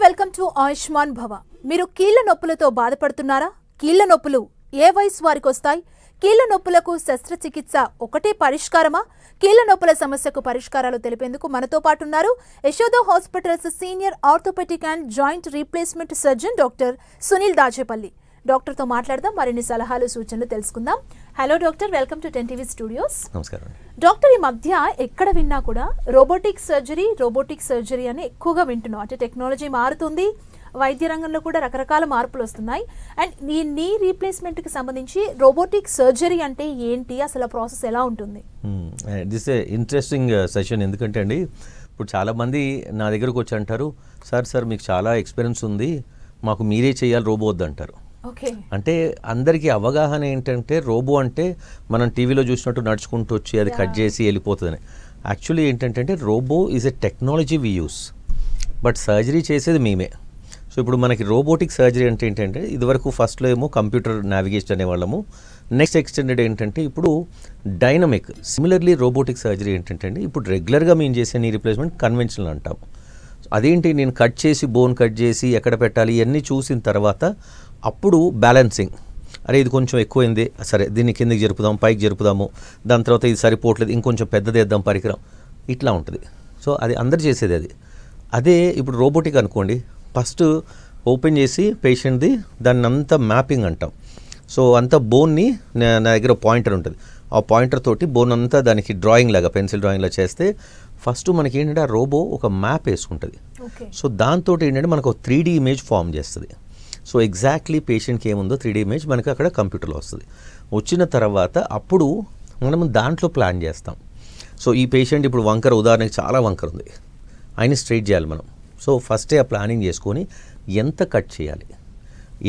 Welcome to Ayushman భవ. మీరు కీళ్ల నొప్పులతో బాధపడుతున్నారా? కీళ్ల నొప్పులు ఏ వయసు వారికి వస్తాయి? కీళ్ల నొప్పులకు శస్త్రచికిత్స ఒకటే పరిష్కారమా? కీళ్ల నొప్పుల సమస్యకు పరిష్కారాలు తెలిపేందుకు మనతో పాటు ఉన్నారు Yashoda hospitals senior orthopedic and joint replacement surgeon doctor Sunil Dachepalli. Doctor తో మాట్లాడదాం, మరిన్ని సలహాలు సూచనలు తెలుసుకుందాం. Hello doctor, welcome to 10 TV studios. నమస్కారం డాక్టర్, ఈ మధ్య ఎక్కడ విన్నా కూడా రోబోటిక్ సర్జరీ అని ఎక్కువగా వింటున్నాం. అంటే టెక్నాలజీ మారుతుంది, వైద్య రంగంలో కూడా రకరకాల మార్పులు వస్తున్నాయి. అండ్ ఈ నీ రీప్లేస్మెంట్ కి సంబంధించి రోబోటిక్ సర్జరీ అంటే ఏంటి, అసలు ప్రాసెస్ ఎలా ఉంటుంది? This A interesting session. ఎందుకంటే అండి, ఇప్పుడు చాలామంది నా దగ్గరకు వచ్చి అంటారు, సార్ మీకు చాలా ఎక్స్పీరియన్స్ ఉంది, మాకు మీరే చేయాలి, రోబో వద్దు అంటారు. అంటే అందరికీ అవగాహన ఏంటంటే రోబో అంటే మనం టీవీలో చూసినట్టు నడుచుకుంటూ వచ్చి అది కట్ చేసి వెళ్ళిపోతుందని. యాక్చువల్లీ ఏంటంటే robo is a technology we use, but surgery చేసేది మేమే. సో ఇప్పుడు మనకి రోబోటిక్ సర్జరీ అంటే ఏంటంటే, ఇదివరకు ఫస్ట్లో ఏమో కంప్యూటర్ నావిగేషన్ అనేవాళ్ళము, నెక్స్ట్ ఎక్స్టెండెడ్ ఏంటంటే ఇప్పుడు డైనమిక్. సిమిలర్లీ రోబోటిక్ సర్జరీ ఏంటంటే ఇప్పుడు రెగ్యులర్గా మేము చేసే నీ రీప్లేస్మెంట్ కన్వెన్షనల్ అంటాం. అదేంటి, నేను కట్ చేసి బోన్ కట్ చేసి ఎక్కడ పెట్టాలి ఇవన్నీ చూసిన తర్వాత అప్పుడు బ్యాలెన్సింగ్, అరే ఇది కొంచెం ఎక్కువైంది, సరే దీన్ని కిందకి జరుపుదాం, పైకి జరుపుదాము, దాని తర్వాత ఇది సరిపోవట్లేదు, ఇంకొంచెం పెద్దదేద్దాం పరికరం, ఇట్లా ఉంటుంది. సో అది అందరు చేసేది అది. అదే ఇప్పుడు రోబోటిక్ అనుకోండి, ఫస్ట్ ఓపెన్ చేసి పేషెంట్ది దాన్ని అంతా మ్యాపింగ్ అంటాం. సో అంత బోన్ని నా దగ్గర పాయింటర్ ఉంటుంది, ఆ పాయింటర్ తోటి బోన్ అంతా దానికి డ్రాయింగ్ లాగా, పెన్సిల్ డ్రాయింగ్ లాగా చేస్తే ఫస్ట్ మనకి ఏంటంటే ఆ రోబో ఒక మ్యాప్ వేసుకుంటుంది. సో దాంతో ఏంటంటే మనకు ఒక 3D ఇమేజ్ ఫామ్ చేస్తుంది. సో ఎగ్జాక్ట్లీ పేషెంట్కి ఏముందో 3D ఇమేజ్ మనకి అక్కడ కంప్యూటర్లో వస్తుంది. వచ్చిన తర్వాత అప్పుడు మనం దాంట్లో ప్లాన్ చేస్తాం. సో ఈ పేషెంట్ ఇప్పుడు వంకర, ఉదాహరణకి చాలా వంకర ఉంది, ఆయన స్ట్రైట్ చేయాలి మనం. సో ఫస్టే ఆ ప్లానింగ్ చేసుకొని ఎంత కట్ చేయాలి,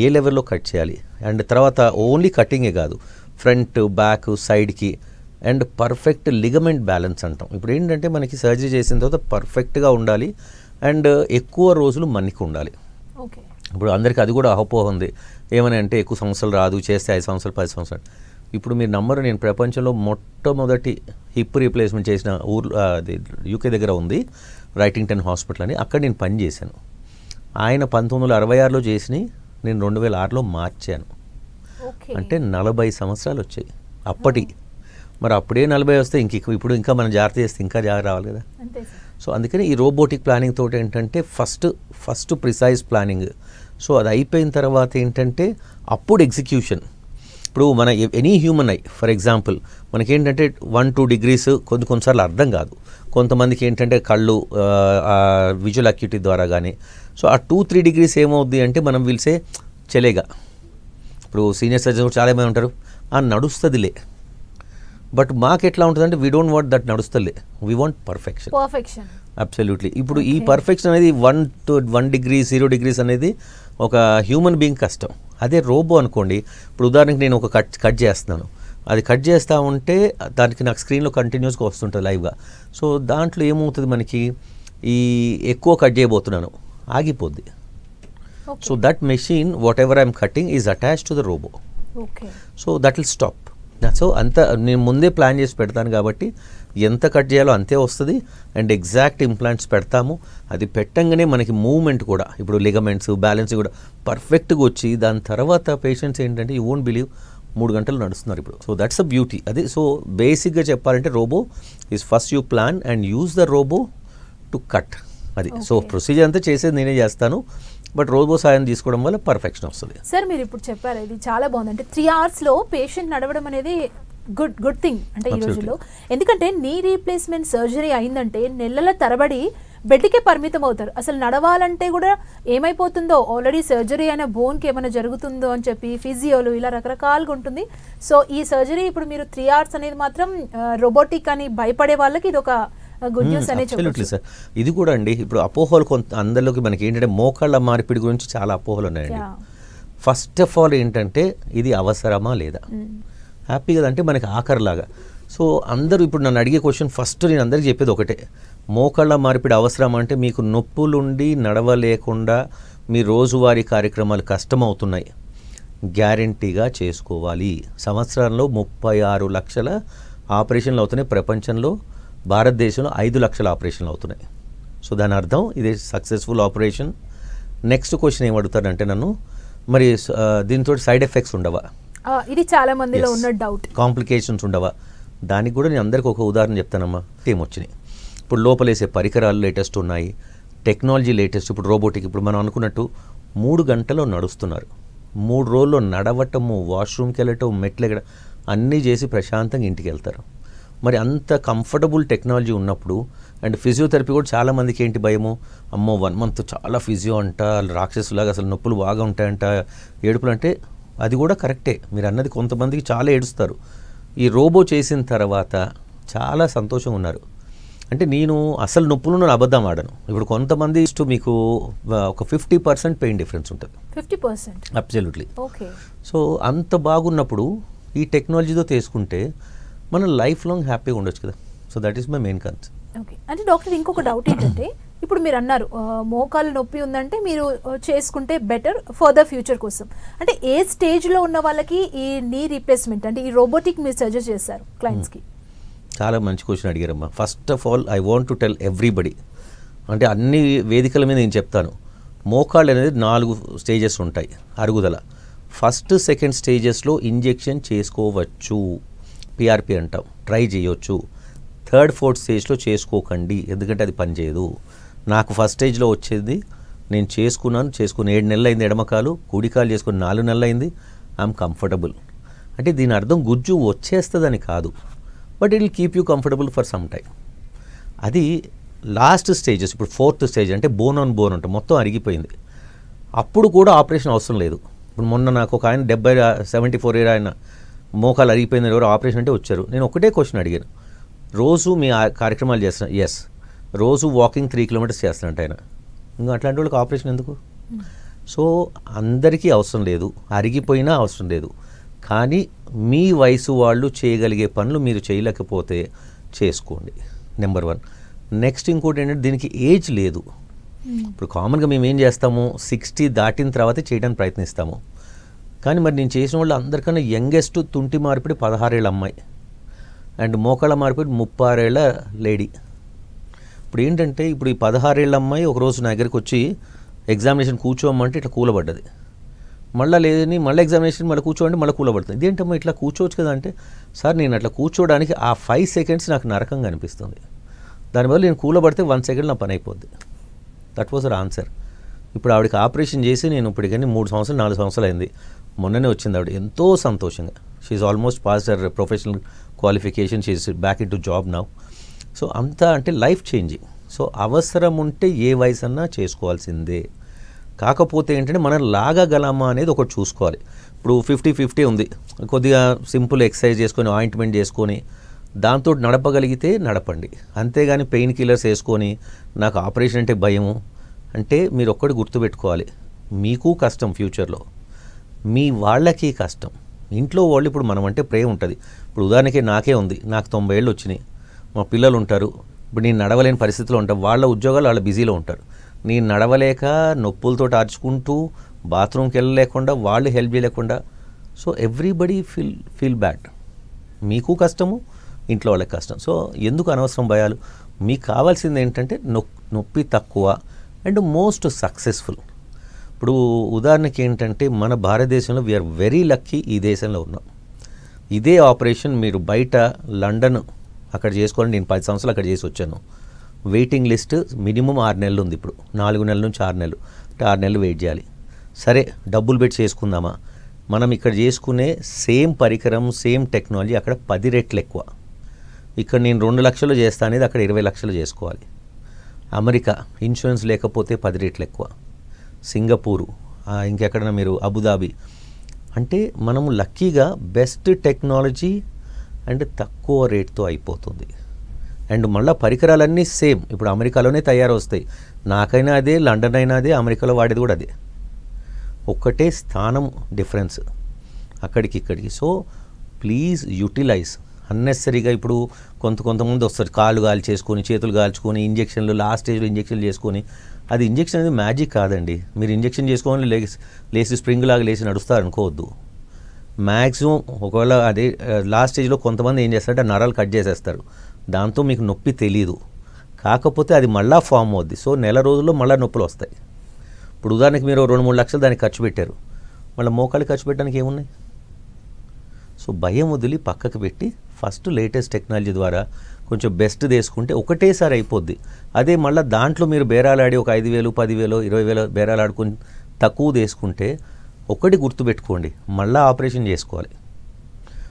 ఏ లెవెల్లో కట్ చేయాలి, అండ్ తర్వాత ఓన్లీ కటింగే కాదు, ఫ్రంట్ బ్యాక్ సైడ్కి, అండ్ పర్ఫెక్ట్ లిగమెంట్ బ్యాలెన్స్ అంటాం. ఇప్పుడు ఏంటంటే మనకి సర్జరీ చేసిన తర్వాత పర్ఫెక్ట్గా ఉండాలి అండ్ ఎక్కువ రోజులు మన్నిక ఉండాలి. ఇప్పుడు అందరికీ అది కూడా అపోహ ఉంది, ఏమని అంటే ఎక్కువ సంవత్సరాలు రాదు, చేస్తే 5 సంవత్సరాలు 10 సంవత్సరాలు. ఇప్పుడు మీరు నమ్మరు, నేను ప్రపంచంలో మొట్టమొదటి హిప్ రీప్లేస్మెంట్ చేసిన అది యూకే దగ్గర ఉంది, రైటింగ్టన్ హాస్పిటల్ అని, అక్కడ నేను పని చేశాను. ఆయన 1966లో చేసి నేను 2006లో మార్చాను. అంటే 40 సంవత్సరాలు వచ్చాయి అప్పటి. మరి అప్పుడే 40 వస్తే ఇప్పుడు ఇంకా మనం జాగ్రత్త చేస్తే ఇంకా జాగ్రత్త రావాలి కదా. సో అందుకని ఈ రోబోటిక్ ప్లానింగ్ తోటి ఏంటంటే ఫస్ట్ ప్రిసైజ్ ప్లానింగ్. సో అది అయిపోయిన తర్వాత ఏంటంటే అప్పుడు ఎగ్జిక్యూషన్. ఇప్పుడు మన any human I for example మనకేంటంటే 1-2 degrees కొన్నిసార్లు అర్థం కాదు. కొంతమందికి ఏంటంటే కళ్ళు విజువల్ అక్యూటీ ద్వారా కానీ. సో ఆ 2-3 degrees ఏమవుద్ది అంటే మనం పిలిచే చెలేగా. ఇప్పుడు సీనియర్ సర్జన్ చాలామంది ఉంటారు, నడుస్తుందిలే, బట్ మాకు ఎట్లా ఉంటుందంటే వీ డోంట్ వాంట్ దట్ నడుస్తలే, వీ వాంట్ పర్ఫెక్షన్. అబ్సల్యూట్లీ. ఇప్పుడు ఈ పర్ఫెక్షన్ అనేది 1 degree 0 degrees అనేది ఒక హ్యూమన్ బీయింగ్ కష్టం. అదే రోబో అనుకోండి, ఇప్పుడు ఉదాహరణకి నేను ఒక కట్ చేస్తున్నాను, అది కట్ చేస్తూ ఉంటే దానికి నాకు స్క్రీన్లో కంటిన్యూస్గా వస్తుంటుంది లైవ్గా. సో దాంట్లో ఏమవుతుంది, మనకి ఈ ఎక్కువ కట్ చేయబోతున్నాను ఆగిపోద్ది. So that machine whatever I'm cutting is attached to the robot. So that will stop. So అంత నేను ముందే ప్లాన్ చేసి పెడతాను కాబట్టి ఎంత కట్ చేయాలో అంతే వస్తుంది. అండ్ ఎగ్జాక్ట్ ఇంప్లాంట్స్ పెడతాము. అది పెట్టంగానే మనకి మూవ్మెంట్ కూడా, ఇప్పుడు లిగమెంట్స్ బ్యాలెన్స్ కూడా పర్ఫెక్ట్గా వచ్చి దాని తర్వాత పేషెంట్స్ ఏంటంటే యూ వోంట్ బిలీవ్ 3 గంటలు నడుస్తున్నారు ఇప్పుడు. So that's a beauty. అది సో బేసిక్గా చెప్పాలంటే robo is first you plan and use the robo to cut. అది సో ప్రొసీజర్ అంతా చేసేది నేనే చేస్తాను, బట్ రోబో సాయం తీసుకోవడం వల్ల పర్ఫెక్షన్ వస్తుంది. సార్ మీరు ఇప్పుడు చెప్పారు, ఇది చాలా బాగుంది. అంటే 3 hours పేషెంట్ నడవడం అనేది గుడ్ థింగ్ అంటే ఈ రోజుల్లో. ఎందుకంటే నీ రీప్లేస్మెంట్ సర్జరీ అయిందంటే నెలల తరబడి బెడ్కే పరిమితం అవుతారు. అసలు నడవాలంటే కూడా ఏమైపోతుందో, ఆల్రెడీ సర్జరీ అయిన బోన్కి ఏమైనా జరుగుతుందో అని చెప్పి ఫిజియోలు ఇలా రకరకాలుగా ఉంటుంది. సో ఈ సర్జరీ ఇప్పుడు మీరు 3 hours అనేది మాత్రం రోబోటిక్ అని భయపడే వాళ్ళకి ఇది ఒక గుడ్ న్యూస్ అనే చెప్పొచ్చు సార్. ఇది కూడా అండి, ఇప్పుడు అపోహలు కొంత అందరిలోకి మనకి ఏంటంటే మోకాళ్ళ మార్పిడి గురించి చాలా అపోహలు ఉన్నాయండి. ఫస్ట్ ఆఫ్ ఆల్ ఏంటంటే ఇది అవసరమా లేదా, హ్యాపీ కదా అంటే మనకి ఆఖరిలాగా. సో అందరూ ఇప్పుడు నన్ను అడిగే క్వశ్చన్ ఫస్ట్ నేను అందరికీ చెప్పేది ఒకటే, మోకాళ్ళ మార్పిడి అవసరం అంటే మీకు నొప్పులుండి నడవలేకుండా మీ రోజువారీ కార్యక్రమాలు కష్టమవుతున్నాయి, గ్యారంటీగా చేసుకోవాలి. సంవత్సరంలో 36 లక్షల ఆపరేషన్లు అవుతున్నాయి ప్రపంచంలో, భారతదేశంలో 5 లక్షల ఆపరేషన్లు అవుతున్నాయి. సో దాని అర్థం ఇది సక్సెస్ఫుల్ ఆపరేషన్ నెక్స్ట్ క్వశ్చన్ ఏం అడుగుతారంటే నన్ను, మరి దీంతో సైడ్ ఎఫెక్ట్స్ ఉండవా, ఇది చాలా మందిలో ఉన్న డౌట్, కాంప్లికేషన్స్ ఉండవా? దానికి కూడా నేను అందరికీ ఒక ఉదాహరణ చెప్తానమ్మా. ఏమొచ్చినాయి ఇప్పుడు లోపలేసే పరికరాలు లేటెస్ట్ ఉన్నాయి, టెక్నాలజీ లేటెస్ట్. ఇప్పుడు రోబోటిక్, ఇప్పుడు మనం అనుకున్నట్టు 3 గంటల్లో నడుస్తున్నారు. 3 రోజుల్లో నడవటము, వాష్రూమ్కి వెళ్ళటం, మెట్లు ఎక్కడం అన్నీ చేసి ప్రశాంతంగా ఇంటికి వెళ్తారు. మరి అంత కంఫర్టబుల్ టెక్నాలజీ ఉన్నప్పుడు, అండ్ ఫిజియోథెరపీ కూడా చాలామందికి ఏంటి భయము, అమ్మో 1 మంత్ చాలా ఫిజియో అంట, రాక్షసులాగా అసలు నొప్పులు బాగా ఉంటాయంట, ఏడుపులు అంటే అది కూడా కరెక్టే మీరు అన్నది. కొంతమందికి చాలా ఏడుస్తారు. ఈ రోబో చేసిన తర్వాత చాలా సంతోషంగా ఉన్నారు. అంటే నేను అసలు నొప్పులను అబద్ధం ఆడను. ఇప్పుడు కొంతమంది మీకు ఒక 50% పెయిన్ డిఫరెన్స్ ఉంటుంది. 50%? అబ్సల్యూట్లీ. ఓకే. సో అంత బాగున్నప్పుడు ఈ టెక్నాలజీతో తీసుకుంటే మనం లైఫ్ లాంగ్ హ్యాపీగా ఉండొచ్చు కదా. So that is my main concern. Okay. అంటే డాక్టర్ ఇంకొక డౌట్ ఏంటంటే, ఇప్పుడు మీరు అన్నారు మోకాలు నొప్పి ఉందంటే మీరు చేసుకుంటే బెటర్ ఫర్ ద ఫ్యూచర్ కోసం. అంటే ఏ స్టేజ్లో ఉన్న వాళ్ళకి ఈ నీ రీప్లేస్మెంట్ అంటే ఈ రోబోటిక్ మీరు సజెస్ట్ చేస్తారు క్లయింట్స్కి? చాలా మంచి క్వశ్చన్ అడిగారమ్మా. First of all I want to tell everybody, అంటే అన్ని వేదికల మీద నేను చెప్తాను, మోకాళ్ళు అనేది 4 స్టేజెస్ ఉంటాయి అరుగుదల. ఫస్ట్ సెకండ్ స్టేజెస్లో ఇంజెక్షన్ చేసుకోవచ్చు, పిఆర్పి అంటాం, ట్రై చేయొచ్చు. థర్డ్ ఫోర్త్ స్టేజ్లో చేసుకోకండి, ఎందుకంటే అది పనిచేయదు. నాకు ఫస్ట్ స్టేజ్లో వచ్చేది, నేను చేసుకుని 7 నెలలు అయింది ఎడమకాలు, కుడికాలు చేసుకుని 4 నెలలు అయింది. I'm comfortable. అంటే దీని అర్థం గుజ్జు వచ్చేస్తుందని కాదు, but it will keep you comfortable for some time. అది లాస్ట్ స్టేజెస్. ఇప్పుడు ఫోర్త్ స్టేజ్ అంటే బోన్ ఆన్ బోన్ ఉంటుంది, మొత్తం అరిగిపోయింది. అప్పుడు కూడా ఆపరేషన్ అవసరం లేదు. ఇప్పుడు మొన్న నాకు ఒక ఆయన 74 ఏళ్ళ ఆయన మోకాలు అరిగిపోయింది, ఎవరు ఆపరేషన్ అంటే వచ్చారు. నేను ఒకటే క్వశ్చన్ అడిగాను, రోజు మీ కార్యక్రమాలు చేస్తున్నా? ఎస్. రోజు వాకింగ్ 3 కిలోమీటర్స్ చేస్తున్నట్టు ఆయన. ఇంకా అట్లాంటి వాళ్ళకి ఆపరేషన్ ఎందుకు? సో అందరికీ అవసరం లేదు, అరిగిపోయినా అవసరం లేదు. కానీ మీ వయసు వాళ్ళు చేయగలిగే పనులు మీరు చేయలేకపోతే చేసుకోండి, నెంబర్ 1. నెక్స్ట్ ఇంకోటి ఏంటంటే దీనికి ఏజ్ లేదు. ఇప్పుడు కామన్గా మేము ఏం చేస్తాము, 60 దాటిన తర్వాతే చేయడానికి ప్రయత్నిస్తాము. కానీ మరి నేను చేసిన వాళ్ళు అందరికన్నా యంగెస్ట్ తుంటి మార్పిడి 16 ఏళ్ళ అమ్మాయి, అండ్ మోకాళ్ళ మార్పిడి 36 ఏళ్ళ లేడీ. ఇప్పుడు ఏంటంటే ఇప్పుడు ఈ 16 ఏళ్ళ అమ్మాయి ఒకరోజు నా దగ్గరికి వచ్చి ఎగ్జామినేషన్ కూర్చోమంటే ఇట్లా కూలబడ్డది. మళ్ళీ లేదని మళ్ళీ ఎగ్జామినేషన్ మళ్ళీ కూర్చోండి, మళ్ళీ కూలబడుతుంది. ఇదేంటమ్మా ఇట్లా కూర్చోవచ్చు కదా అంటే, సార్ నేను అట్లా కూర్చోడానికి ఆ 5 సెకండ్స్ నాకు నరకంగా అనిపిస్తుంది, దానివల్ల నేను కూలబడితే 1 సెకండ్ నా పని అయిపోద్ది. That was our answer. ఇప్పుడు ఆవిడకి ఆపరేషన్ చేసి నేను ఇప్పుడు కానీ 3 సంవత్సరాలు 4 సంవత్సరాలు అయింది. మొన్ననే వచ్చింది ఆవిడ, ఎంతో సంతోషంగా. She's almost passed her professional qualification, she's back in to job now. So అంతా అంటే లైఫ్ చేంజింగ్. సో అవసరం ఉంటే ఏ వయసు అన్నా చేసుకోవాల్సిందే. కాకపోతే ఏంటంటే మనం లాగగలమా అనేది ఒకటి చూసుకోవాలి. ఇప్పుడు 50-50 ఉంది, కొద్దిగా సింపుల్ ఎక్సర్సైజ్ చేసుకొని ఆయింట్మెంట్ చేసుకొని దాంతో నడపగలిగితే నడపండి. అంతేగాని పెయిన్ కిల్లర్స్ వేసుకొని నాకు ఆపరేషన్ అంటే భయము అంటే మీరు ఒక్కటి గుర్తుపెట్టుకోవాలి, మీకు కష్టం ఫ్యూచర్లో, మీ వాళ్ళకి కష్టం. ఇంట్లో వాళ్ళు ఇప్పుడు మనం అంటే ప్రేమ ఉంటుంది. ఇప్పుడు ఉదాహరణకి నాకే ఉంది, నాకు 90 ఏళ్ళు వచ్చినాయి, మా పిల్లలు ఉంటారు. ఇప్పుడు నేను నడవలేని పరిస్థితిలో ఉంటాను, వాళ్ళ ఉద్యోగాలు వాళ్ళ బిజీలో ఉంటారు. నేను నడవలేక నొప్పులతో ఆర్చుకుంటూ బాత్రూమ్కి వెళ్ళలేకుండా, వాళ్ళు హెల్ప్ చేయలేకుండా. So everybody feel bad. మీకు కష్టము, ఇంట్లో వాళ్ళకి కష్టం. సో ఎందుకు అనవసరం భయాలు? మీకు కావాల్సింది ఏంటంటే నొప్పి తక్కువ అండ్ మోస్ట్ సక్సెస్ఫుల్. ఇప్పుడు ఉదాహరణకి ఏంటంటే మన భారతదేశంలో వీఆర్ వెరీ లక్కీ, ఈ దేశంలో ఉన్నాం. ఇదే ఆపరేషన్ మీరు బయట లండన్ అక్కడ చేసుకోవాలని నేను 10 సంవత్సరాలు అక్కడ చేసి వచ్చాను. వెయిటింగ్ లిస్ట్ మినిమం 6 నెలలు ఉంది. ఇప్పుడు 4 నెలల నుంచి 6 నెలలు, అంటే 6 నెలలు వెయిట్ చేయాలి. సరే డబ్బులు పెట్టి చేసుకుందామా? మనం ఇక్కడ చేసుకునే సేమ్ పరికరం, సేమ్ టెక్నాలజీ అక్కడ 10 రెట్లు ఎక్కువ. ఇక్కడ నేను 2 లక్షలు చేస్తా అనేది అక్కడ 20 లక్షలు చేసుకోవాలి. అమెరికా ఇన్సూరెన్స్ లేకపోతే 10 రెట్లు ఎక్కువ. సింగపూరు, ఇంకెక్కడైనా మీరు అబుదాబి. అంటే మనము లక్కీగా బెస్ట్ టెక్నాలజీ అండ్ తక్కువ రేట్తో అయిపోతుంది. అండ్ మళ్ళీ పరికరాలన్నీ సేమ్. ఇప్పుడు అమెరికాలోనే తయారు వస్తాయి. నాకైనా అదే, లండన్ అయినా అదే, అమెరికాలో వాడేది కూడా అదే. ఒక్కటే స్థానం డిఫరెన్స్ అక్కడికి ఇక్కడికి. So please utilise. అన్నెసరీగా ఇప్పుడు కొంతమంది వస్తారు, కాళ్ళు గాలి చేసుకొని, చేతులు కాల్చుకొని, ఇంజక్షన్లు లాస్ట్ స్టేజ్లో ఇంజక్షన్లు చేసుకొని. అది ఇంజక్షన్ అనేది మ్యాజిక్ కాదండి. మీరు ఇంజక్షన్ చేసుకొని లేచి స్ప్రింగ్ లాగా లేచి నడుస్తారు అనుకోవద్దు. మ్యాక్సిమం ఒకవేళ అదే లాస్ట్ స్టేజ్లో కొంతమంది ఏం చేస్తారంటే నరాలు కట్ చేసేస్తారు, దాంతో మీకు నొప్పి తెలీదు. కాకపోతే అది మళ్ళీ ఫామ్ అవుద్ది. సో నెల రోజుల్లో మళ్ళీ నొప్పులు వస్తాయి. ఇప్పుడు ఉదాహరణకి మీరు 2-3 లక్షలు దానికి ఖర్చు పెట్టారు, మళ్ళీ మోకాలు ఖర్చు పెట్టడానికి ఏమున్నాయి? సో భయం వదిలి పక్కకు పెట్టి ఫస్ట్ లేటెస్ట్ టెక్నాలజీ ద్వారా కొంచెం బెస్ట్ తీసుకుంటే ఒకటేసారి అయిపోద్ది. అదే మళ్ళీ దాంట్లో మీరు బేరాలాడి ఒక 5,000, 10,000, 20,000 బేరాలాడుకుని తక్కువ తీసుకుంటే ఒకటి గుర్తుపెట్టుకోండి, మళ్ళీ ఆపరేషన్ చేసుకోవాలి.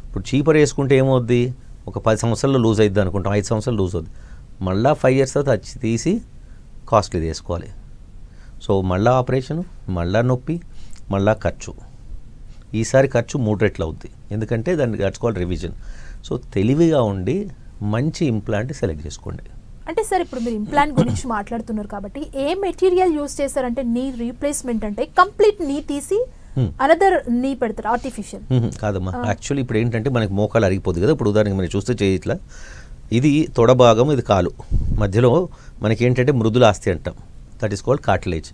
ఇప్పుడు చీపర్ వేసుకుంటే ఏమవుద్ది, ఒక 10 సంవత్సరాల్లో లూజ్ అవుద్ది అనుకుంటాం, 5 సంవత్సరాలు లూజ్ అవుద్ది, మళ్ళీ 5 years తర్వాత వచ్చి తీసి కాస్ట్లీ తీసుకోవాలి. సో మళ్ళీ ఆపరేషను, మళ్ళీ నొప్పి, మళ్ళీ ఖర్చు. ఈసారి ఖర్చు 3 రెట్లు అవుద్ది, ఎందుకంటే దాన్ని కట్టుకోవాలి రివిజన్. సో తెలివిగా ఉండి మంచి ఇంప్లాంట్ సెలెక్ట్ చేసుకోండి. అంటే సార్ ఇప్పుడు మీరు ఇంప్లాంట్ గురించి మాట్లాడుతున్నారు కాబట్టి ఏ మెటీరియల్ యూస్ చేస్తారంటే నీ రీప్లేస్మెంట్ అంటే కంప్లీట్ నీ తీసి అనదర్ నీ పెడతారు ఆర్టిఫిషియల్? కాదమ్మా, యాక్చువల్లీ ఇప్పుడు ఏంటంటే మనకి మోకాలు అరిగిపోద్ది కదా. ఇప్పుడు ఉదాహరణకి మనం చూస్తే చేయి ఇట్లా, ఇది తొడ భాగం, ఇది కాలు మధ్యలో మనకి ఏంటంటే మృదులాస్థి అంటాం, దట్ ఈస్ కాల్డ్ కార్టిలేజ్.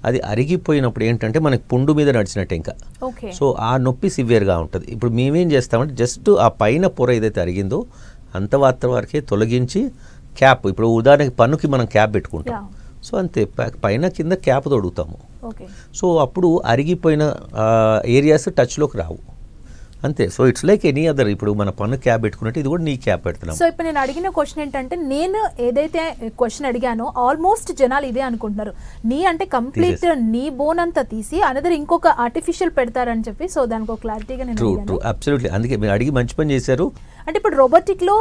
అది అరిగిపోయినప్పుడు ఏంటంటే మనకి పుండు మీద నడిచినట్టు ఇంకా. సో ఆ నొప్పి సివియర్గా ఉంటుంది. ఇప్పుడు మేమేం చేస్తామంటే జస్ట్ ఆ పైన పొర ఏదైతే అరిగిందో అంత మాత్రం వరకే తొలగించి క్యాప్, ఇప్పుడు ఉదాహరణకి పన్నుకి మనం క్యాప్ పెట్టుకుంటాం, సో అంతే పైన కింద క్యాప్ తొడుగుతాము. సో అప్పుడు అరిగిపోయిన ఏరియాస్ టచ్లోకి రావు, అంతే. So it's like any other, ఇప్పుడు మన పన్ను క్యాప్ పెట్టుకున్నట్టు ఇది కూడా నీ క్యాప్ పెడుతున్నాం. సో ఇప్పుడు నేను అడిగిన క్వశ్చన్ ఏంటంటే, నేను ఏదైతే క్వశ్చన్ అడిగానో ఆల్మోస్ట్ జనాలు ఇదే అనుకుంటున్నారు, నీ అంటే కంప్లీట్ నీ బోన్ అంతా తీసి అనదర్ ఇంకొక ఆర్టిఫిషియల్ పెడతారని చెప్పి. సో దానికి ఒక క్లారిటీగా నేను ట్రూ అబ్సల్యూట్లీ, అందుకే మీరు అడిగి మంచి పని చేశారు. అంటే ఇప్పుడు రోబోటిక్లో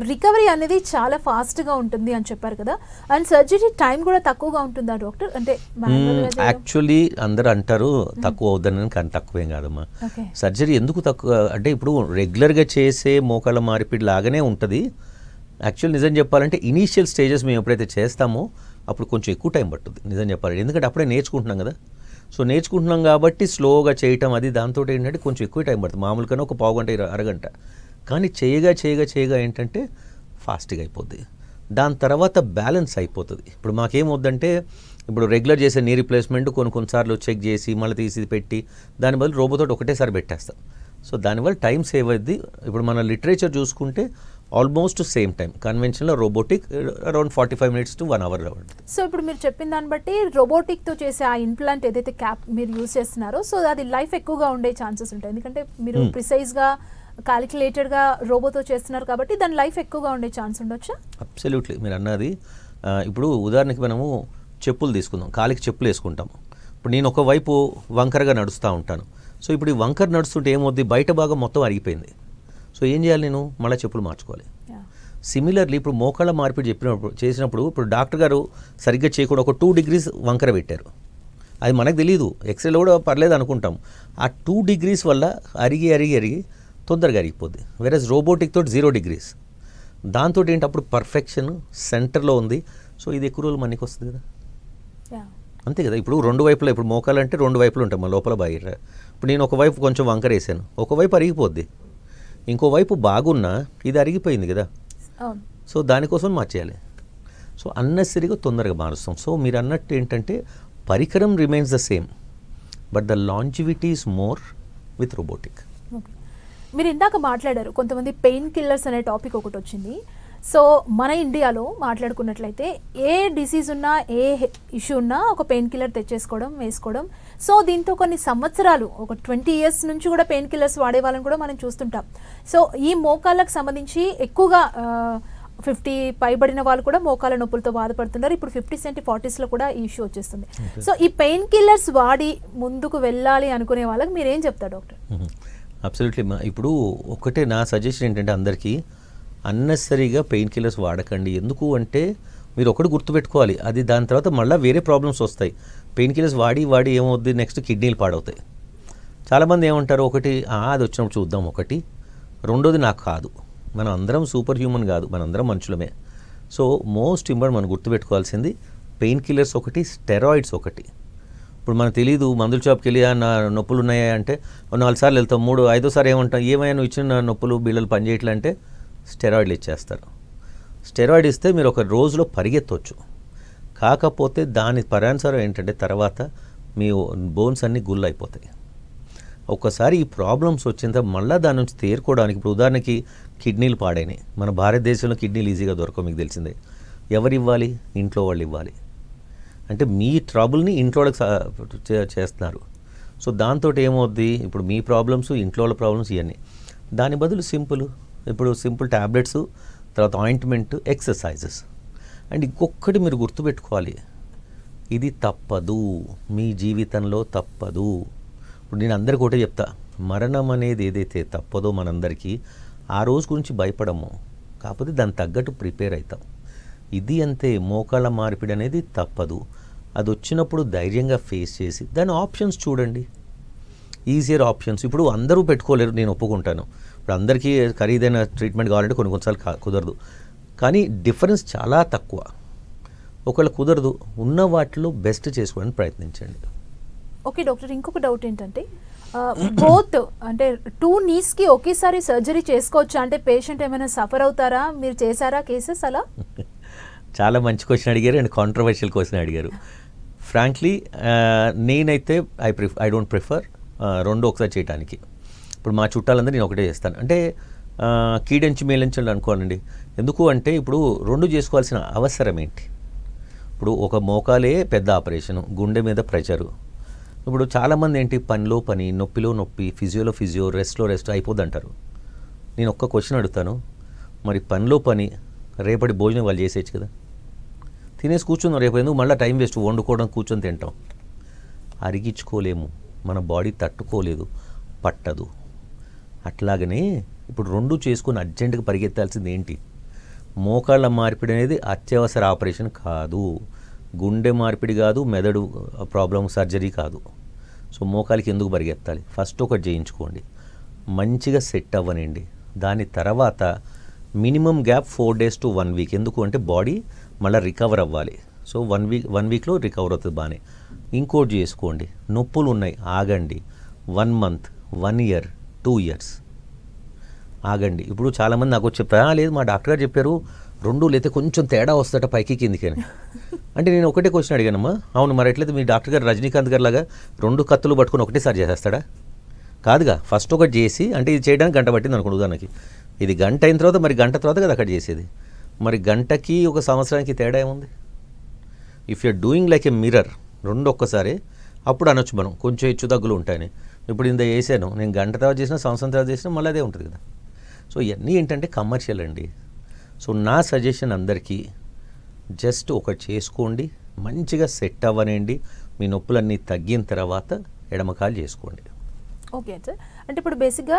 రికవరీ అనేది చాలా ఫాస్ట్గా ఉంటుంది అని చెప్పారు కదా, అండ్ సర్జరీ టైం కూడా తక్కువగా ఉంటుందా డాక్టర్? అంటే యాక్చువల్లీ అందరూ అంటారు తక్కువ అవుతుందని, కానీ తక్కువేం కాదమ్మా. సర్జరీ ఎందుకు తక్కువ అంటే ఇప్పుడు రెగ్యులర్గా చేసే మోకాళ్ళ మార్పిడి లాగానే ఉంటుంది. యాక్చువల్ నిజం చెప్పాలంటే ఇనీషియల్ స్టేజెస్ మేము ఎప్పుడైతే చేస్తామో అప్పుడు కొంచెం ఎక్కువ టైం పట్టుద్ది నిజం చెప్పాలి, ఎందుకంటే అప్పుడే నేర్చుకుంటున్నాం కదా. సో నేర్చుకుంటున్నాం కాబట్టి స్లోగా చేయటం, అది దాంతో ఏంటంటే కొంచెం ఎక్కువ టైం పడుతుంది, మామూలుగానే ఒక పావు గంట అరగంట. కానీ చేయగా ఏంటంటే ఫాస్ట్గా అయిపోద్ది, దాని తర్వాత బ్యాలెన్స్ అయిపోతుంది. ఇప్పుడు మాకేమవుద్దంటే ఇప్పుడు రెగ్యులర్ చేసే నీ రీప్లేస్మెంట్ కొన్నిసార్లు చెక్ చేసి మళ్ళీ తీసి పెట్టి దాని బదులు రోబోతో ఒకటేసారి పెట్టేస్తాం. సో దానివల్ల టైం సేవ్ అవుద్ది. ఇప్పుడు మన లిటరేచర్ చూసుకుంటే almost same time conventional robotic around 45 minutes to 1 hour. So ఇప్పుడు మీరు చెప్పిన దాన్ని బట్టి రోబోటిక్తో చేసే ఆ ఇంప్లాంట్ ఏదైతే క్యాప్ మీరు యూజ్ చేస్తున్నారో, సో అది లైఫ్ ఎక్కువగా ఉండే ఛాన్సెస్ ఉంటాయి, ఎందుకంటే మీరు ప్రిసైజ్గా క్యాలిక్యులేటెడ్గా రోబోతో చేస్తున్నారు కాబట్టి దాని లైఫ్ ఎక్కువగా ఉండే ఛాన్స్ ఉండొచ్చా? అబ్సల్యూట్లీ, మీరు అన్నది. ఇప్పుడు ఉదాహరణకి మనము చెప్పులు తీసుకుందాం, కాలికి చెప్పులు వేసుకుంటాము. ఇప్పుడు నేను ఒకవైపు వంకరగా నడుస్తూ ఉంటాను. సో ఇప్పుడు ఈ వంకర నడుస్తుంటే ఏమవుద్ది, బయట భాగం మొత్తం అరిగిపోయింది. సో ఏం చేయాలి, నేను మళ్ళీ చెప్పులు మార్చుకోవాలి. సిమిలర్లీ ఇప్పుడు మోకాళ్ళ మార్పిడి చేసినప్పుడు ఇప్పుడు డాక్టర్ గారు సరిగ్గా చేయకుండా ఒక 2 degrees వంకర పెట్టారు, అది మనకు తెలియదు, ఎక్స్రేలో కూడా పర్లేదు అనుకుంటాం. ఆ 2 degrees వల్ల అరిగి తొందరగా అరిగిపోద్ది. వేరేస్ రోబోటిక్ తోటి 0 degrees, దాంతో ఏంటి అప్పుడు పర్ఫెక్షన్ సెంటర్లో ఉంది. సో ఇది ఎక్కువ రోజులు మనకి వస్తుంది కదా, అంతే కదా. ఇప్పుడు 2 వైపులా, ఇప్పుడు మోకాలంటే 2 వైపులు ఉంటాయి, మా లోపల బయట. ఇప్పుడు నేను ఒకవైపు కొంచెం వంకర వేసాను, ఒకవైపు అరిగిపోద్ది, ఇంకోవైపు బాగున్నా ఇది అరిగిపోయింది కదా. సో దానికోసం మార్చేయాలి. సో అన్నెసరీగా తొందరగా మారుస్తాం. సో మీరు అన్నట్టు ఏంటంటే పరికరం remains the same, but the longevity is more with robotic. మీరు ఇందాక మాట్లాడారు కొంతమంది పెయిన్ కిల్లర్స్ అనే టాపిక్ ఒకటి వచ్చింది. సో మన ఇండియాలో మాట్లాడుకున్నట్లయితే ఏ డిసీజ్ ఉన్నా, ఏ ఇష్యూ ఉన్నా ఒక పెయిన్ కిల్లర్ వేసుకోవడం. సో దీంతో కొన్ని సంవత్సరాలు, ఒక 20 years నుంచి కూడా పెయిన్ కిల్లర్స్ వాడే వాళ్ళని కూడా మనం చూస్తుంటాం. సో ఈ మోకాళ్ళకు సంబంధించి ఎక్కువగా 50 పైబడిన వాళ్ళు కూడా మోకాళ్ళ నొప్పులతో బాధపడుతున్నారు. ఇప్పుడు 50s and 40s కూడా ఈ ఇష్యూ వచ్చేస్తుంది. సో ఈ పెయిన్ కిల్లర్స్ వాడి ముందుకు వెళ్ళాలి అనుకునే వాళ్ళకి మీరేం చెప్తారు డాక్టర్? అబ్సల్యూట్లీ. ఇప్పుడు ఒకటే నా సజెషన్ ఏంటంటే అందరికీ అన్నెసరీగా పెయిన్ కిల్లర్స్ వాడకండి. ఎందుకు అంటే మీరు ఒకటి గుర్తుపెట్టుకోవాలి, అది దాని తర్వాత మళ్ళీ వేరే ప్రాబ్లమ్స్ వస్తాయి. పెయిన్ కిల్లర్స్ వాడి ఏమవుద్ది, నెక్స్ట్ కిడ్నీలు పాడవుతాయి. చాలామంది ఏమంటారు, ఒకటి అది వచ్చినప్పుడు చూద్దాం, ఒకటి రెండోది నాకు కాదు. మనం అందరం సూపర్ హ్యూమన్ కాదు, మన అందరం మనుషులమే. సో మోస్ట్ ఇంపార్టెంట్ మనం గుర్తుపెట్టుకోవాల్సింది పెయిన్ కిల్లర్స్ ఒకటి, స్టెరాయిడ్స్ ఒకటి. ఇప్పుడు మనకు తెలియదు, మందుల షాప్కి వెళ్ళి నా నొప్పులు ఉన్నాయా అంటే 4 సార్లు వెళ్తాం, 5వ సారి ఏమంటాం, ఏమైనా నువ్వు ఇచ్చిన నొప్పులు బిళ్ళలు పనిచేయట్లే అంటే స్టెరాయిడ్లు ఇచ్చేస్తారు. స్టెరాయిడ్ ఇస్తే మీరు ఒక రోజులో పరిగెత్తవచ్చు, కాకపోతే దాని పరాన్సరం ఏంటంటే తర్వాత మీ బోన్స్ అన్నీ గుళ్ళు అయిపోతాయి. ఒక్కసారి ఈ ప్రాబ్లమ్స్ వచ్చిందా మళ్ళీ దాని నుంచి తేరుకోవడానికి, ఇప్పుడు ఉదాహరణకి కిడ్నీలు పాడైనాయి, మన భారతదేశంలో కిడ్నీలు ఈజీగా దొరకవు, మీకు తెలిసిందే. ఎవరు ఇవ్వాలి, ఇంట్లో వాళ్ళు ఇవ్వాలి. అంటే మీ ట్రబుల్ని ఇంట్లో చేస్తున్నారు. సో దాంతో ఏమవుద్ది, ఇప్పుడు మీ ప్రాబ్లమ్స్, ఇంట్లో వాళ్ళ ప్రాబ్లమ్స్ ఇవన్నీ. దాని బదులు సింపుల్ ట్యాబ్లెట్స్, తర్వాత ఆయింట్మెంట్, ఎక్సర్సైజెస్. అండ్ ఇంకొకటి మీరు గుర్తుపెట్టుకోవాలి, ఇది తప్పదు, మీ జీవితంలో తప్పదు. ఇప్పుడు నేను అందరికీ ఒకటే చెప్తా, మరణం అనేది ఏదైతే తప్పదో మనందరికీ, ఆ రోజు గురించి భయపడము, కాకపోతే దానికి తగ్గట్టు ప్రిపేర్ అవుతాం. ఇది అంతే, మోకాళ్ళ మార్పిడి అనేది తప్పదు. అది వచ్చినప్పుడు ధైర్యంగా ఫేస్ చేసి దాని ఆప్షన్స్ చూడండి, ఈజియర్ ఆప్షన్స్. ఇప్పుడు అందరూ పెట్టుకోలేరు, నేను ఒప్పుకుంటాను. ఇప్పుడు అందరికీ ఖరీదైన ట్రీట్మెంట్ కావాలంటే కొన్నిసార్లు కుదరదు, కానీ డిఫరెన్స్ చాలా తక్కువ. ఒకవేళ కుదరదు, ఉన్న వాటిలో బెస్ట్ చేసుకోవడానికి ప్రయత్నించండి. ఓకే డాక్టర్, ఇంకొక డౌట్ ఏంటంటే బోత్ అంటే 2 kneesకి ఒకేసారి సర్జరీ చేసుకోవచ్చా? అంటే పేషెంట్ ఏమైనా సఫర్ అవుతారా? మీరు చేశారా కేసెస్ అలా? చాలా మంచి క్వశ్చన్ అడిగారు అండ్ కాంట్రవర్షియల్ క్వశ్చన్ అడిగారు. ఫ్రాంక్లీ నేనైతే ఐ డోంట్ ప్రిఫర్ 2 ఒకసారి చేయడానికి. ఇప్పుడు మా చుట్టాలందరూ నేను ఒకటే చేస్తాను. అంటే కీడెంచి మేలంచి అనుకోనండి. ఎందుకు అంటే ఇప్పుడు 2 చేసుకోవాల్సిన అవసరం ఏంటి? ఇప్పుడు ఒక మోకాలే పెద్ద ఆపరేషను, గుండె మీద ప్రెషరు. ఇప్పుడు చాలామంది ఏంటి, పనిలో పని, నొప్పిలో నొప్పి, ఫిజియోలో ఫిజియో, రెస్ట్లో రెస్ట్ అయిపోద్ది అంటారు. నేను ఒక్క క్వశ్చన్ అడుగుతాను, మరి పనిలో పని రేపటి భోజనం వాళ్ళు చేసేయచ్చు కదా, తినేసి కూర్చుందాం, రేపు ఎందుకు మళ్ళీ టైం వేస్ట్ వండుకోవడం, కూర్చొని తింటాం. అరిగించుకోలేము, మన బాడీ తట్టుకోలేదు, పట్టదు. అట్లాగనే ఇప్పుడు 2 చేసుకుని అర్జెంటుగా పరిగెత్తాల్సింది ఏంటి? మోకాళ్ళ మార్పిడి అనేది అత్యవసర ఆపరేషన్ కాదు, గుండె మార్పిడి కాదు, మెదడు ప్రాబ్లం సర్జరీ కాదు. సో మోకాలికి ఎందుకు పరిగెత్తాలి? ఫస్ట్ ఒకటి చేయించుకోండి, మంచిగా సెట్ అవ్వనండి. దాని తర్వాత minimum gap 4 days to 1 week. ఎందుకు అంటే బాడీ మళ్ళీ రికవర్ అవ్వాలి. సో 1 weekలో రికవర్ అవుతుంది బాగానే. ఇంకోటి చేసుకోండి, నొప్పులు ఉన్నాయి, ఆగండి. 1 month, 1 year, 2 years ఆగండి. ఇప్పుడు చాలామంది నాకు చెప్పారు, లేదు మా డాక్టర్ గారు చెప్పారు 2 లేతే కొంచెం తేడా వస్తాట పైకి కిందికి అని. అంటే నేను ఒకటే క్వశ్చన్ అడిగానమ్మా, అవును మరి ఎట్లయితే మీ డాక్టర్ గారు రజనీకాంత్ గారు లాగా 2 కత్తులు పట్టుకుని ఒకటేసారి చేసేస్తాడా? కాదుగా, ఫస్ట్ ఒకటి చేసి, అంటే ఇది చేయడానికి గంట పట్టింది అనుకోండి ఉదాహరణకి, ఇది గంట అయిన తర్వాత మరి గంట తర్వాత కదా అక్కడ చేసేది. మరి గంటకి 1 సంవత్సరానికి తేడా ఏముంది? If you're doing like a mirror, 2 ఒక్కసారి, అప్పుడు అనొచ్చు మనం కొంచెం హెచ్చు తగ్గులు ఉంటాయని. ఇప్పుడు ఇంత చేశాను, నేను గంట తర్వాత చేసినా, సంవత్సరం తర్వాత చేసినా మళ్ళీ అదే ఉంటుంది కదా. సో ఇవన్నీ ఏంటంటే కమర్షియల్ అండి. సో నా సజెషన్ అందరికీ, జస్ట్ ఒకటి చేసుకోండి, మంచిగా సెట్ అవ్వనండి, మీ నొప్పులన్నీ తగ్గిన తర్వాత ఎడమకాలు చేసుకోండి. ఓకే సార్, అంటే ఇప్పుడు బేసిక్గా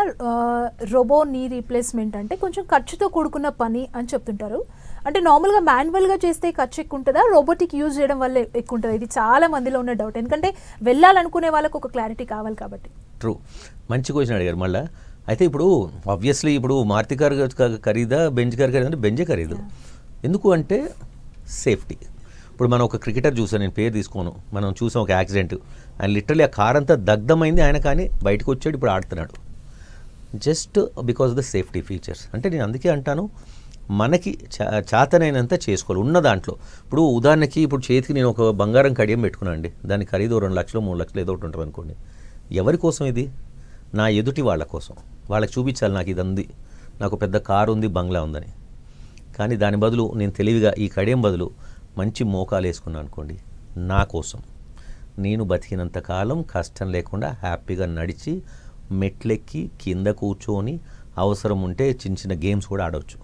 రోబో నీ రీప్లేస్మెంట్ అంటే కొంచెం ఖర్చుతో కూడుకున్న పని అని చెప్తుంటారు. అంటే నార్మల్గా మాన్యువల్గా చేస్తే ఖర్చు ఎక్కువ ఉంటుందా, రోబోటిక్ యూజ్ చేయడం వల్ల ఎక్కువ ఉంటుందా? ఇది చాలా మందిలో ఉన్న డౌట్, ఎందుకంటే వెళ్ళాలనుకునే వాళ్ళకు ఒక క్లారిటీ కావాలి కాబట్టి. ట్రూ, మంచి క్వశ్చన్ అడిగారు మళ్ళీ. అయితే ఇప్పుడు ఆబ్వియస్లీ ఇప్పుడు మారుతి కార్ ఖరీదా, బెంజ్ కార్ ఖరీదా అంటే బెంజే ఖరీదు. ఎందుకు అంటే సేఫ్టీ. ఇప్పుడు మనం ఒక క్రికెటర్ చూసాను, నేను పేరు తీసుకోను, మనం చూసాం ఒక యాక్సిడెంట్, ఆయన లిటరలీ ఆ కార్ అంతా దగ్ధమైంది, ఆయన కానీ బయటకు వచ్చాడు, ఇప్పుడు ఆడుతున్నాడు, just because of the safety features. అంటే నేను అందుకే అంటాను, మనకి చేతనైనంత చేసుకోవాలి ఉన్న దాంట్లో. ఇప్పుడు ఉదాహరణకి ఇప్పుడు చేతికి నేను ఒక బంగారం కడియం పెట్టుకున్నాను అండి, దాని ఖరీదు 2 లక్షలు 3 లక్షలు ఏదో ఒకటి ఉంటుంది అనుకోండి. ఎవరి కోసం ఇది? నా ఎదుటి వాళ్ళ కోసం, వాళ్ళకి చూపించాలి నాకు ఇది ఉంది, నాకు పెద్ద కారు ఉంది, బంగ్లా ఉందని. కానీ దాని బదులు నేను తెలివిగా ఈ కడియం బదులు మంచి మోకాలు వేసుకున్నాను అనుకోండి, నా కోసం, నేను బతికినంత కాలం కష్టం లేకుండా హ్యాపీగా నడిచి మెట్లెక్కి కింద కూర్చొని అవసరం ఉంటే చిన్న చిన్న గేమ్స్ కూడా ఆడవచ్చు.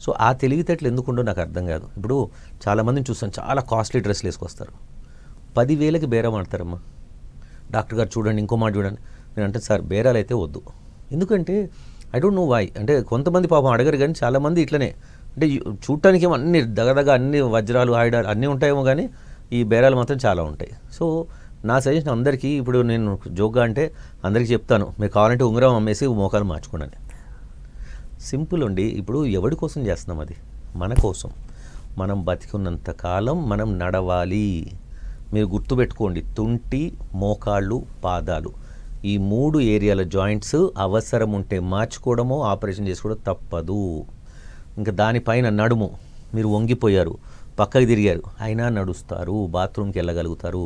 సో ఆ తెలివితేటలు ఎందుకుండో నాకు అర్థం కాదు. ఇప్పుడు చాలామందిని చూస్తాను, చాలా కాస్ట్లీ డ్రెస్లు వేసుకొస్తారు, 10,000కి బేరం ఆడతారమ్మా. డాక్టర్ గారు చూడండి, ఇంకో మాట చూడండి. నేను అంటే సార్ బేరాలు అయితే వద్దు. ఎందుకంటే ఐ డోంట్ నో వై, అంటే కొంతమంది పాపం అడగరు, కానీ చాలామంది ఇట్లనే, అంటే చూడటానికి ఏమో అన్ని దగదగ అన్ని వజ్రాలు ఆయుధాలు అన్నీ ఉంటాయేమో, కానీ ఈ బేరాలు మాత్రం చాలా ఉంటాయి. సో నా సజెషన్ అందరికీ, ఇప్పుడు నేను జోక్గా అంటే అందరికీ చెప్తాను, మీరు కావాలంటే ఉంగరం అమ్మేసి మోకాలు మార్చుకోండి. సింపుల్ అండి. ఇప్పుడు ఎవరి కోసం చేస్తున్నాం? అది మన కోసం. మనం బతికున్నంత కాలం మనం నడవాలి. మీరు గుర్తుపెట్టుకోండి, తుంటి, మోకాళ్ళు, పాదాలు, ఈ 3 ఏరియాల జాయింట్స్ అవసరం ఉంటే మార్చుకోవడమో ఆపరేషన్ చేసుకోవడం తప్పదు. ఇంకా దానిపైన నడుము, మీరు వంగిపోయారు, పక్కకి తిరిగారు, అయినా నడుస్తారు, బాత్రూమ్కి వెళ్ళగలుగుతారు,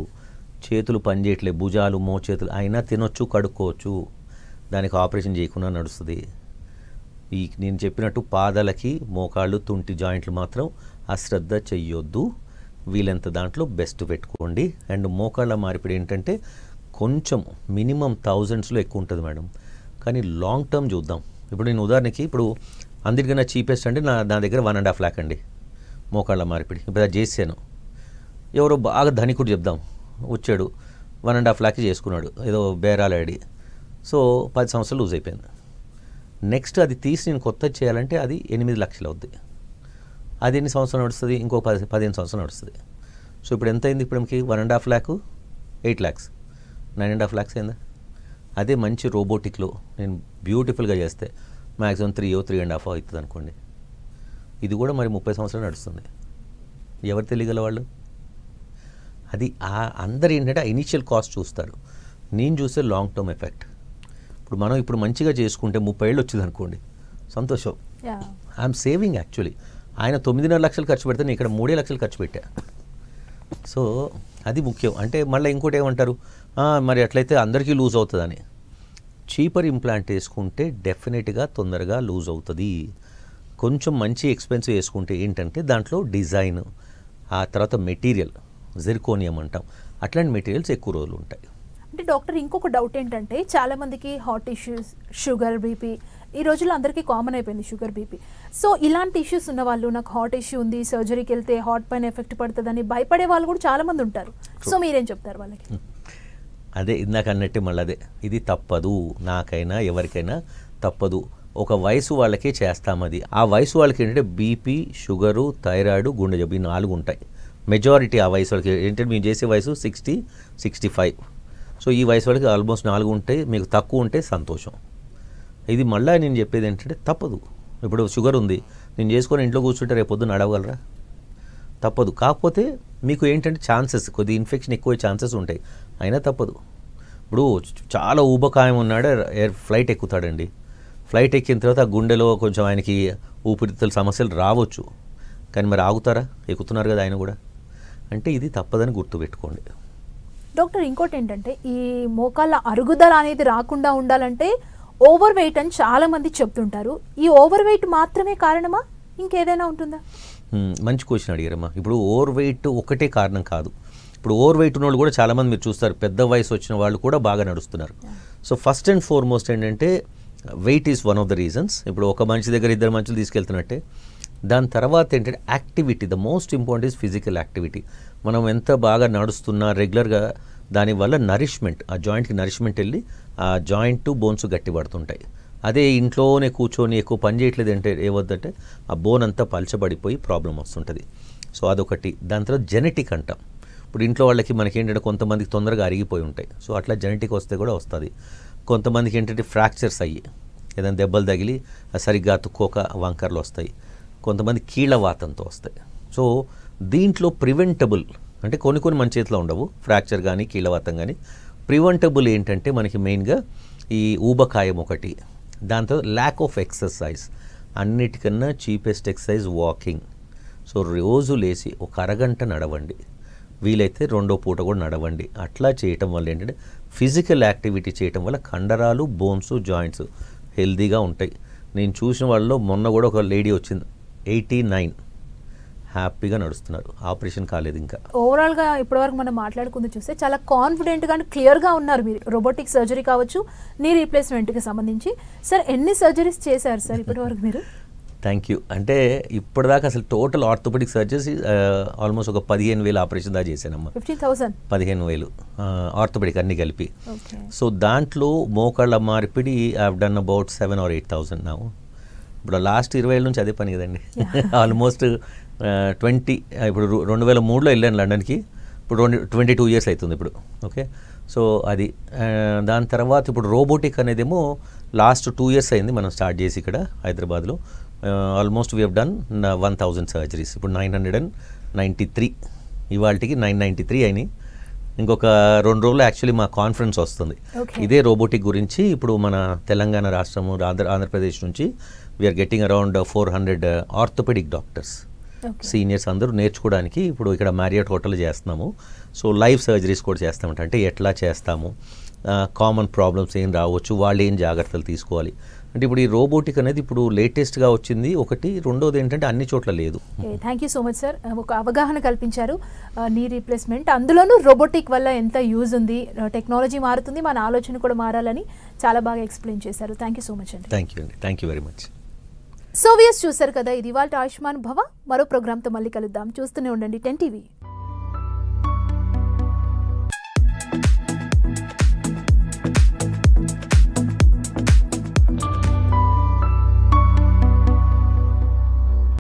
చేతులు పనిచేయట్లేదు, భుజాలు, మోచేతులు, అయినా తినొచ్చు, కడుక్కోవచ్చు, దానికి ఆపరేషన్ చేయకుండా నడుస్తుంది. నేను చెప్పినట్టు పాదాలకి, మోకాళ్ళు, తుంటి జాయింట్లు మాత్రం అశ్రద్ధ చెయ్యొద్దు. వీలెంత దాంట్లో బెస్ట్ పెట్టుకోండి. అండ్ మోకాళ్ళ మార్పిడి ఏంటంటే కొంచెం మినిమం థౌజండ్స్లో ఎక్కువ ఉంటుంది మేడం, కానీ లాంగ్ టర్మ్ చూద్దాం. ఇప్పుడు నేను ఉదాహరణకి ఇప్పుడు అందరికన్నా చీపెస్ట్ అంటే నా దగ్గర 1.5 lakh అండి మోకాళ్ళ మార్పిడి. ఇప్పుడు అది చేశాను. ఎవరో బాగా ధనికుడు చెప్దాం వచ్చాడు, 1.5 lakh చేసుకున్నాడు ఏదో బేరాలాడి. సో 10 సంవత్సరాలు లూజ్ అయిపోయింది. నెక్స్ట్ అది తీసి నేను కొత్త చేయాలంటే అది 8 లక్షలు అవుద్ది. అది ఎన్ని సంవత్సరాలు నడుస్తుంది? ఇంకో 15 సంవత్సరాలు నడుస్తుంది. సో ఇప్పుడు ఎంత అయింది? ఇప్పటికి 1.5 lakh 8 lakhs 9.5 lakhs అయిందా? అదే మంచి రోబోటిక్లో నేను బ్యూటిఫుల్గా చేస్తే మ్యాక్సిమం 3.5 అవుతుంది అనుకోండి. ఇది కూడా మరి 30 సంవత్సరాలు నడుస్తుంది. ఎవరు తెలియగల వాళ్ళు? అది అందరు ఏంటంటే ఆ ఇనిషియల్ కాస్ట్ చూస్తారు, నేను చూసే లాంగ్ టర్మ్ ఎఫెక్ట్. ఇప్పుడు మనం ఇప్పుడు మంచిగా చేసుకుంటే 30 ఏళ్ళు వచ్చింది అనుకోండి, సంతోషం, ఐఎమ్ సేవింగ్. యాక్చువల్లీ ఆయన 9.5 లక్షలు ఖర్చు పెడితే నేను ఇక్కడ 3 లక్షలు ఖర్చు పెట్టా. సో అది ముఖ్యం. అంటే మళ్ళీ ఇంకోటి ఏమంటారు, మరి అట్లయితే అందరికీ లూజ్ అవుతుందని. చీపర్ ఇంప్లాంట్ వేసుకుంటే డెఫినెట్గా తొందరగా లూజ్ అవుతుంది. కొంచెం మంచి ఎక్స్పెన్సివ్ వేసుకుంటే ఏంటంటే దాంట్లో డిజైన్, ఆ తర్వాత మెటీరియల్ జిర్కోనియం అంటాం, అట్లాంటి మెటీరియల్స్ ఎక్కువ రోజులు ఉంటాయి. అంటే డాక్టర్ ఇంకొక డౌట్ ఏంటంటే చాలా మందికి హార్ట్ ఇష్యూస్, షుగర్, బీపీ ఈ రోజుల్లో అందరికీ కామన్ అయిపోయింది షుగర్, బీపీ. సో ఇలాంటి ఇష్యూస్ ఉన్న వాళ్ళు నాకు హార్ట్ ఇష్యూ ఉంది, సర్జరీకి వెళ్తే హార్ట్ పైన ఎఫెక్ట్ పడుతుందని భయపడే వాళ్ళు కూడా చాలా మంది ఉంటారు. సో మీరేం చెప్తారు వాళ్ళకి? అదే ఇందాక అన్నట్టే మళ్ళీ అదే, ఇది తప్పదు, నాకైనా ఎవరికైనా తప్పదు. ఒక వయసు వాళ్ళకే చేస్తామది. ఆ వయసు వాళ్ళకి ఏంటంటే బీపీ, షుగరు, థైరాయిడ్, గుండె జబ్బు, ఈ 4 ఉంటాయి మెజారిటీ. ఆ వయసు వాళ్ళకి ఏంటంటే మేము చేసే వయసు 60, 65. సో ఈ వయసు వాళ్ళకి ఆల్మోస్ట్ 4 ఉంటాయి. మీకు తక్కువ ఉంటే సంతోషం. ఇది మళ్ళీ నేను చెప్పేది ఏంటంటే తప్పదు. ఇప్పుడు షుగర్ ఉంది, నేను చేసుకొని ఇంట్లో కూర్చుంటే రేపు పొద్దున్న నడవగలరా? తప్పదు. కాకపోతే మీకు ఏంటంటే ఛాన్సెస్, కొద్ది ఇన్ఫెక్షన్ ఎక్కువ ఛాన్సెస్ ఉంటాయి, అయినా తప్పదు. ఇప్పుడు చాలా ఊబకాయం ఉన్నాడు, ఫ్లైట్ ఎక్కుతాడండి. ఫ్లైట్ ఎక్కిన తర్వాత ఆ గుండెలో కొంచెం ఆయనకి ఊపిరితిత్తుల సమస్యలు రావచ్చు, కానీ మరి ఆగుతారా? ఎక్కుతున్నారు కదా ఆయన కూడా. అంటే ఇది తప్పదని గుర్తుపెట్టుకోండి. డాక్టర్ ఇంకోటి ఏంటంటే ఈ మోకాళ్ళ అరుగుదల అనేది రాకుండా ఉండాలంటే ఓవర్ వెయిట్ అని చాలా మంది చెప్తుంటారు. ఈ ఓవర్ వెయిట్ మాత్రమే కారణమా, ఇంకేదైనా ఉంటుందా? మంచి క్వశ్చన్ అడిగారమ్మా. ఇప్పుడు ఓవర్ వెయిట్ ఒకటే కారణం కాదు. ఇప్పుడు ఓవర్ వెయిట్ ఉన్న వాళ్ళు కూడా చాలామంది మీరు చూస్తారు, పెద్ద వయసు వచ్చిన వాళ్ళు కూడా బాగా నడుస్తున్నారు. సో ఫస్ట్ అండ్ ఫార్మోస్ట్ ఏంటంటే weight is one of the reasons. ఇప్పుడు ఒక మనిషి దగ్గర 2 మనుషులు తీసుకెళ్తున్నట్టే. దాని తర్వాత ఏంటంటే activity, the most important is physical activity. మనం ఎంత బాగా నడుస్తున్నా రెగ్యులర్గా, దానివల్ల నరిష్మెంట్, ఆ జాయింట్కి నరిష్మెంట్ వెళ్ళి ఆ జాయింట్ బోన్స్ గట్టిపడుతుంటాయి. అదే ఇంట్లోనే కూర్చొని ఎక్కువ పని చేయట్లేదు అంటే ఏవద్దంటే ఆ బోన్ అంతా పలచబడిపోయి ప్రాబ్లం వస్తుంటుంది. సో అదొకటి. దాని తర్వాత జెనెటిక్ అంటాం. ఇప్పుడు ఇంట్లో వాళ్ళకి మనకి ఏంటంటే కొంతమందికి తొందరగా అరిగిపోయి ఉంటాయి, సో అట్లా జెనెటిక్ వస్తే కూడా వస్తుంది. కొంతమందికి ఏంటంటే ఫ్రాక్చర్స్ అయ్యి ఏదైనా దెబ్బలు తగిలి సరిగ్గా అతుక్కోక వంకర్లు వస్తాయి. కొంతమంది కీళ్ళవాతంతో వస్తాయి. సో దీంట్లో ప్రివెంటబుల్ అంటే కొన్ని మన చేతిలో ఉండవు, ఫ్రాక్చర్ కానీ కీళ్ళవాతం కానీ. ప్రివెంటబుల్ ఏంటంటే మనకి మెయిన్గా ఈ ఊబకాయం ఒకటి, దాంతో ల్యాక్ ఆఫ్ ఎక్సర్సైజ్. అన్నిటికన్నా చీపెస్ట్ ఎక్సర్సైజ్ వాకింగ్. సో రోజు లేచి ఒక అరగంట నడవండి, వీలైతే 2వ పూట కూడా నడవండి. అట్లా చేయటం వల్ల ఏంటంటే ఫిజికల్ యాక్టివిటీ చేయటం వల్ల కండరాలు, బోన్స్, జాయింట్స్ హెల్తీగా ఉంటాయి. నేను చూసిన వాళ్ళలో మొన్న కూడా ఒక లేడీ వచ్చింది, 89, హ్యాపీగా నడుస్తున్నారు, ఆపరేషన్ కాలేదు ఇంకా. ఓవరాల్గా ఇప్పటివరకు మనం మాట్లాడుకుంది చూస్తే చాలా కాన్ఫిడెంట్గా అండ్ క్లియర్గా ఉన్నారు మీరు. రోబోటిక్ సర్జరీ కావచ్చు, నీ రీప్లేస్మెంట్కి సంబంధించి. సార్ ఎన్ని సర్జరీస్ చేశారు సార్ ఇప్పటివరకు మీరు? Thank you. అంటే ఇప్పటిదాకా అసలు టోటల్ ఆర్థోపెడిక్ సర్జరీస్ ఆల్మోస్ట్ ఒక 15,000 ఆపరేషన్ దాకా చేశానమ్మా. 15,000 ఆర్థోపెడిక్ అన్ని కలిపి. సో దాంట్లో మోకాళ్ళ మార్పిడి I have done about 7,000 or 8,000 నా. ఇప్పుడు లాస్ట్ 20 ఏళ్ళ నుంచి అదే పని కదండి. ఆల్మోస్ట్ 20, ఇప్పుడు 2003లో వెళ్ళాను లండన్కి, ఇప్పుడు 22 years అవుతుంది ఇప్పుడు. ఓకే, సో అది. దాని తర్వాత ఇప్పుడు రోబోటిక్ అనేదేమో లాస్ట్ 2 years అయింది మనం స్టార్ట్ చేసి ఇక్కడ హైదరాబాద్లో. Almost we have done 1,000 surgeries. ఇప్పుడు 993, ఇవాళకి 993 అయినాయి. ఇంకొక 2 రోజులు యాక్చువల్లీ మా కాన్ఫరెన్స్ వస్తుంది ఇదే రోబోటిక్ గురించి. ఇప్పుడు మన తెలంగాణ రాష్ట్రము, ఆంధ్రప్రదేశ్ నుంచి we're getting around 400 orthopedic doctors, seniors అందరూ నేర్చుకోవడానికి ఇప్పుడు ఇక్కడ మ్యారియట్ హోటల్ చేస్తున్నాము. సో లైవ్ సర్జరీస్ కూడా చేస్తామంట. అంటే ఎట్లా చేస్తాము, కామన్ ప్రాబ్లమ్స్ ఏం రావచ్చు, వాళ్ళు ఏం జాగ్రత్తలు తీసుకోవాలి. అంటే ఇప్పుడు ఈ రోబోటిక్ అనేది ఇప్పుడు లేటెస్ట్గా వచ్చింది ఒకటి, రెండోది ఏంటంటే అన్ని చోట్ల లేదు. Thank you so much sir, ఒక అవగాహన కల్పించారు నీ రీప్లేస్మెంట్, అందులోనూ రోబోటిక్ వల్ల ఎంత యూజ్ ఉంది, టెక్నాలజీ మారుతుంది, మన ఆలోచన కూడా మారాలని చాలా బాగా ఎక్స్ప్లెయిన్ చేశారు. థ్యాంక్ యూ సో మచ్ అండి. థ్యాంక్ యూ అండి, thank you very much. So viewers చూసారు కదా, ఇది ఇవాళ ఆయుష్మాన్ భవ. మరో ప్రోగ్రామ్తో మళ్ళీ కలుద్దాం. చూస్తూనే ఉండండి 10 TV.